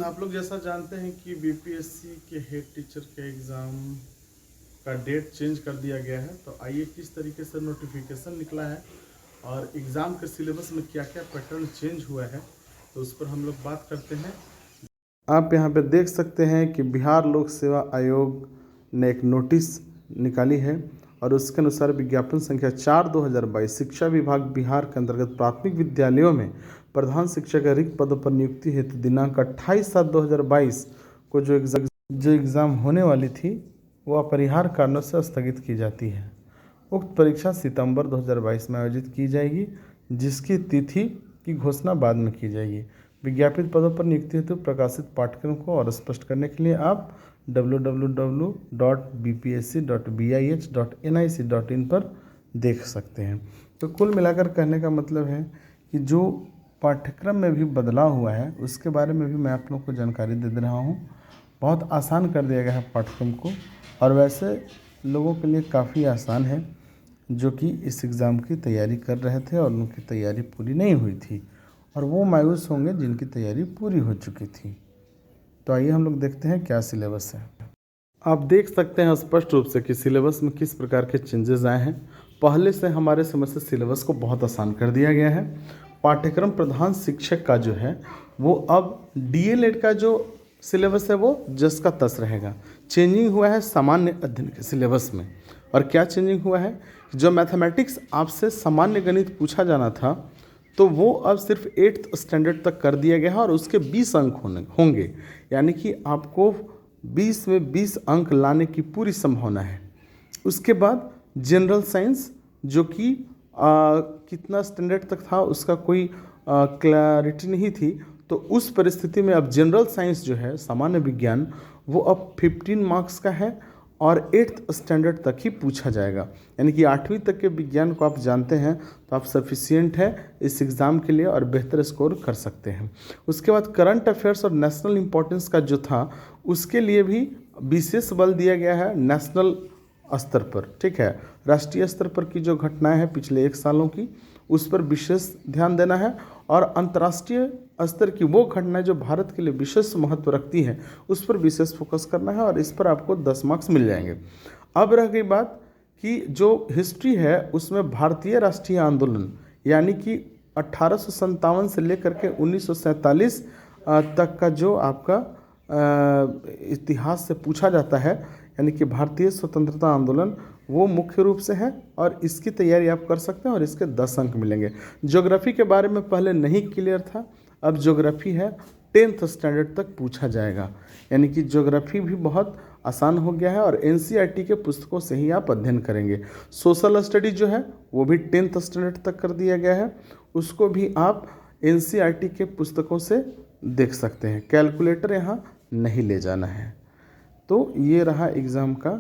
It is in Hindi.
आप लोग जैसा जानते हैं कि बीपीएससी के हेड टीचर के एग्ज़ाम का डेट चेंज कर दिया गया है। तो आइए किस तरीके से नोटिफिकेशन निकला है और एग्ज़ाम के सिलेबस में क्या क्या पैटर्न चेंज हुआ है, तो उस पर हम लोग बात करते हैं। आप यहाँ पे देख सकते हैं कि बिहार लोक सेवा आयोग ने एक नोटिस निकाली है और उसके अनुसार विज्ञापन संख्या 4/2022 शिक्षा विभाग बिहार के अंतर्गत प्राथमिक विद्यालयों में प्रधान शिक्षक के रिक्त पदों पर नियुक्ति हेतु दिनांक 28/7/2022 को जो एग्ज़ाम होने वाली थी वो अपरिहार्य कारणों से स्थगित की जाती है। उक्त परीक्षा सितंबर 2022 में आयोजित की जाएगी, जिसकी तिथि की घोषणा बाद में की जाएगी। विज्ञापित पदों पर नियुक्ति हेतु प्रकाशित पाठ्यक्रम को और स्पष्ट करने के लिए आप www.bpsc.bih.nic.in पर देख सकते हैं। तो कुल मिलाकर कहने का मतलब है कि जो पाठ्यक्रम में भी बदलाव हुआ है उसके बारे में भी मैं आप लोगों को जानकारी दे रहा हूँ। बहुत आसान कर दिया गया है पाठ्यक्रम को, और वैसे लोगों के लिए काफ़ी आसान है जो कि इस एग्ज़ाम की तैयारी कर रहे थे और उनकी तैयारी पूरी नहीं हुई थी, और वो मायूस होंगे जिनकी तैयारी पूरी हो चुकी थी। तो आइए हम लोग देखते हैं क्या सिलेबस है। आप देख सकते हैं स्पष्ट रूप से कि सिलेबस में किस प्रकार के चेंजेस आए हैं। पहले से हमारे समझ से सिलेबस को बहुत आसान कर दिया गया है। पाठ्यक्रम प्रधान शिक्षक का जो है वो अब डीएलएड का जो सिलेबस है वो जस का तस रहेगा। चेंजिंग हुआ है सामान्य अध्ययन के सिलेबस में। और क्या चेंजिंग हुआ है, जो मैथमेटिक्स आपसे सामान्य गणित पूछा जाना था तो वो अब सिर्फ 8th स्टैंडर्ड तक कर दिया गया है और उसके 20 अंक होंगे, यानी कि आपको 20 में 20 अंक लाने की पूरी संभावना है। उसके बाद जनरल साइंस जो कि कितना स्टैंडर्ड तक था उसका कोई क्लैरिटी नहीं थी, तो उस परिस्थिति में अब जनरल साइंस जो है सामान्य विज्ञान वो अब 15 मार्क्स का है और 8th स्टैंडर्ड तक ही पूछा जाएगा, यानी कि 8वीं तक के विज्ञान को आप जानते हैं तो आप सफिशिएंट है इस एग्ज़ाम के लिए और बेहतर स्कोर कर सकते हैं। उसके बाद करंट अफेयर्स और नेशनल इम्पोर्टेंस का जो था उसके लिए भी विशेष बल दिया गया है नेशनल स्तर पर, ठीक है। राष्ट्रीय स्तर पर की जो घटनाएं हैं पिछले 1 सालों की उस पर विशेष ध्यान देना है, और अंतर्राष्ट्रीय स्तर की वो घटनाएं जो भारत के लिए विशेष महत्व रखती है उस पर विशेष फोकस करना है, और इस पर आपको 10 मार्क्स मिल जाएंगे। अब रह गई बात कि जो हिस्ट्री है उसमें भारतीय राष्ट्रीय आंदोलन यानी कि 1857 से लेकर के 1947 तक का जो आपका इतिहास से पूछा जाता है, यानी कि भारतीय स्वतंत्रता आंदोलन, वो मुख्य रूप से है और इसकी तैयारी आप कर सकते हैं और इसके 10 अंक मिलेंगे। ज्योग्राफी के बारे में पहले नहीं क्लियर था, अब ज्योग्राफी है 10th स्टैंडर्ड तक पूछा जाएगा, यानी कि ज्योग्राफी भी बहुत आसान हो गया है और एनसीईआरटी के पुस्तकों से ही आप अध्ययन करेंगे। सोशल स्टडी जो है वो भी 10th स्टैंडर्ड तक कर दिया गया है, उसको भी आप एनसीईआरटी के पुस्तकों से देख सकते हैं। कैलकुलेटर यहाँ नहीं ले जाना है। तो ये रहा एग्ज़ाम का